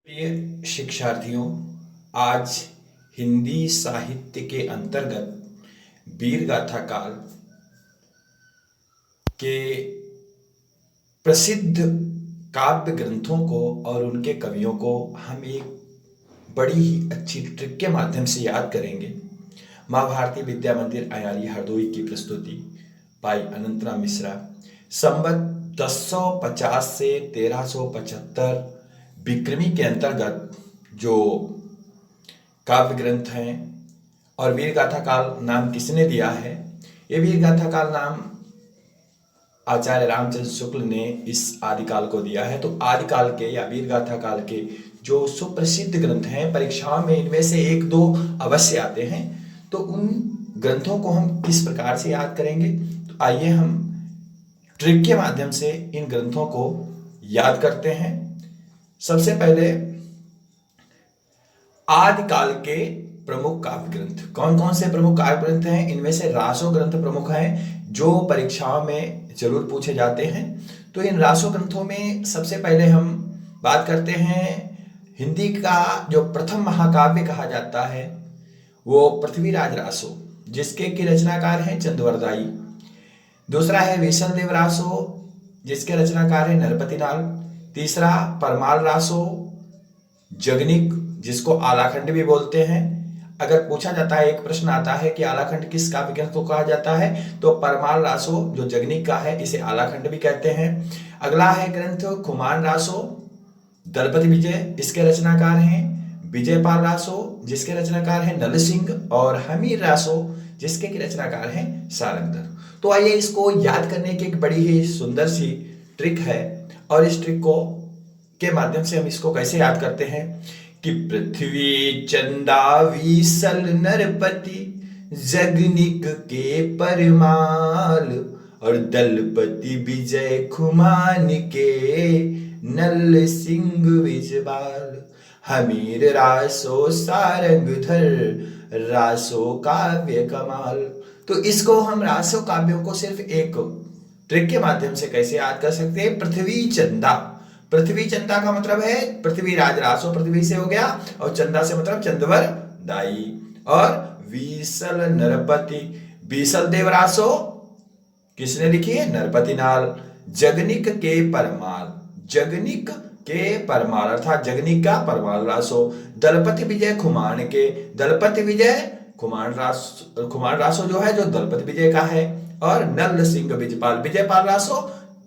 प्रिय शिक्षार्थियों, आज हिंदी साहित्य के अंतर्गत वीर गाथा काल के प्रसिद्ध काव्य ग्रंथों को और उनके कवियों को हम एक बड़ी ही अच्छी ट्रिक के माध्यम से याद करेंगे। माँ भारती विद्या मंदिर अयारी हरदोई की प्रस्तुति भाई अनंतराम मिश्रा संवत 1050 से 1375 विक्रमी के अंतर्गत जो काव्य ग्रंथ हैं। और वीर गाथा काल नाम किसने दिया है? ये वीर गाथा काल नाम आचार्य रामचंद्र शुक्ल ने इस आदिकाल को दिया है। तो आदिकाल के या वीर गाथा काल के जो सुप्रसिद्ध ग्रंथ हैं, परीक्षाओं में इनमें से एक दो अवश्य आते हैं। तो उन ग्रंथों को हम किस प्रकार से याद करेंगे? तो आइए हम ट्रिक के माध्यम से इन ग्रंथों को याद करते हैं। सबसे पहले आदिकाल के प्रमुख काव्य ग्रंथ कौन कौन से प्रमुख काव्य ग्रंथ हैं? इनमें से रासो ग्रंथ प्रमुख हैं जो परीक्षाओं में जरूर पूछे जाते हैं। तो इन रासो ग्रंथों में सबसे पहले हम बात करते हैं हिंदी का जो प्रथम महाकाव्य कहा जाता है वो पृथ्वीराज रासो, जिसके की रचनाकार हैं चंद्रवरदाई। दूसरा है विसल देव रासो, जिसके रचनाकार है नरपति नाल। तीसरा परमाल रासो जगनिक, जिसको आलाखंड भी बोलते हैं। अगर पूछा जाता है, एक प्रश्न आता है कि आलाखंड किस काव्य ग्रंथ को कहा जाता है, तो परमाल रासो जो जगनिक का है इसे आलाखंड भी कहते हैं। अगला है ग्रंथ खुमान रासो दलपति विजय, इसके रचनाकार हैं विजयपाल रासो, जिसके रचनाकार हैं नल सिंह। और हमीर रासो, जिसके की रचनाकार हैं सारंगधर। तो आइए इसको याद करने की एक बड़ी ही सुंदर सी ट्रिक है, और इस ट्रिक को के माध्यम से हम इसको कैसे याद करते हैं कि पृथ्वी चंदा विसल नरपति जगनिक के परमाल और दलपति विजय खुमान के नल सिंह विजबाल। हमीर रासो सारंगधर रासो काव्य कमाल। तो इसको हम रासो काव्यों को सिर्फ एक ट्रिक के माध्यम से कैसे याद कर सकते हैं? पृथ्वी चंदा, पृथ्वी चंदा का मतलब है पृथ्वीराज रासो, पृथ्वी से हो गया, और चंदा से मतलब चंद्रवर दाई। और विसल नरपति, विसल देव रासो किसने लिखी है? नरपति नाल। जगनिक के परमाल, जगनिक के परमाल अर्थात जगनिक का परमाल रासो। दलपति विजय खुमान के, दलपति विजय खुमान रासो जो है जो दलपति विजय का है। और नल सिंह विजयपाल, विजयपाल रासो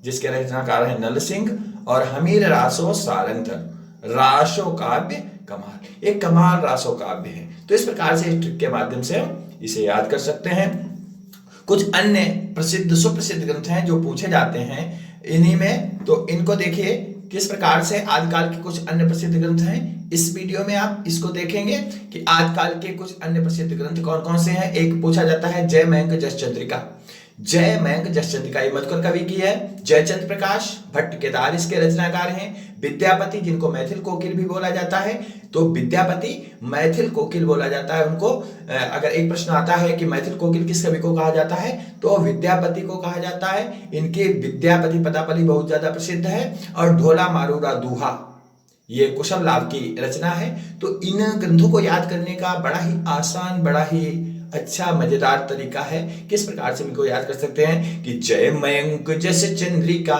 जिसके रचनाकार है नल सिंह। और हमीर रासो सारंगधर रासो काव्य कमाल, एक कमाल रासो काव्य है। तो इस प्रकार से इस ट्रिक के माध्यम से हम इसे याद कर सकते हैं। कुछ अन्य प्रसिद्ध सुप्रसिद्ध ग्रंथ हैं जो पूछे जाते हैं इन्हीं में, तो इनको देखिए किस प्रकार से आदिकाल के कुछ अन्य प्रसिद्ध ग्रंथ हैं। इस वीडियो में आप इसको देखेंगे कि आदिकाल के कुछ अन्य प्रसिद्ध ग्रंथ कौन कौन से हैं। एक पूछा जाता है जय मयंक जस चंद्रिका, जय मयंक जस चंद्रिका ये मधुकर कवि की है। जयचंद्र प्रकाश भट्ट केदार इसके रचनाकार हैं। विद्यापति, जिनको मैथिल कोकिल भी बोला जाता है, तो विद्यापति मैथिल कोकिल बोला जाता है उनको। अगर एक प्रश्न आता है कि मैथिल कोकिल किस कवि को कहा जाता है, तो विद्यापति को कहा जाता है। इनके विद्यापति पदावली बहुत ज्यादा प्रसिद्ध है। और ढोला मारूरा दूहा ये कुशल लाभ की रचना है। तो इन ग्रंथों को याद करने का बड़ा ही आसान, बड़ा ही अच्छा मजेदार तरीका है। किस प्रकार से इनको याद कर सकते हैं कि जय मयंक जस चंद्रिका,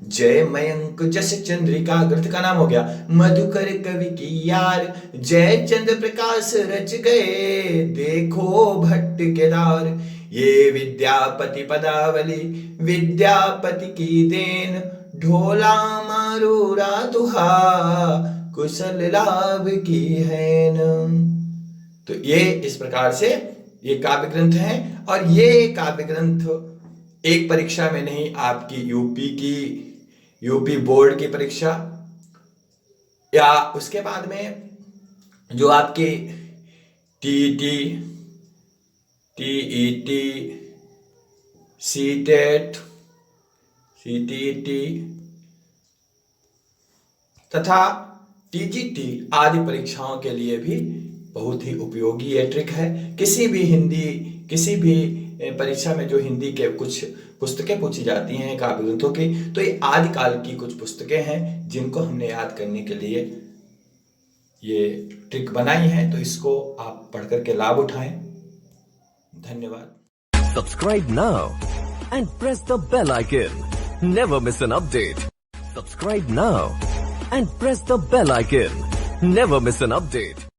जय मयंक जस चंद्रिका ग्रंथ का नाम हो गया मधुकर कवि की यार। जय चंद्र प्रकाश रच गए देखो भट्ट केदार। ये विद्यापति पदावली विद्यापति की देन, ढोला मारूरा दुहा कुशल लाभ की है न। तो ये इस प्रकार से ये काव्य ग्रंथ हैं। और ये काव्य ग्रंथ एक परीक्षा में नहीं, आपकी यूपी बोर्ड की परीक्षा या उसके बाद में जो आपके टीटी, टीईटी, सीटेट, सीटीटी तथा टीजीटी आदि परीक्षाओं के लिए भी बहुत ही उपयोगी ये ट्रिक है। किसी भी परीक्षा में जो हिंदी के कुछ पुस्तकें पूछी जाती हैं काव्य ग्रंथों की, तो ये आदिकाल की कुछ पुस्तकें हैं जिनको हमने याद करने के लिए ये ट्रिक बनाई है, तो इसको आप पढ़ करके लाभ उठाएं। धन्यवाद। Subscribe now and press the bell icon. Never miss an update. Subscribe now and press the bell icon. Never miss an update.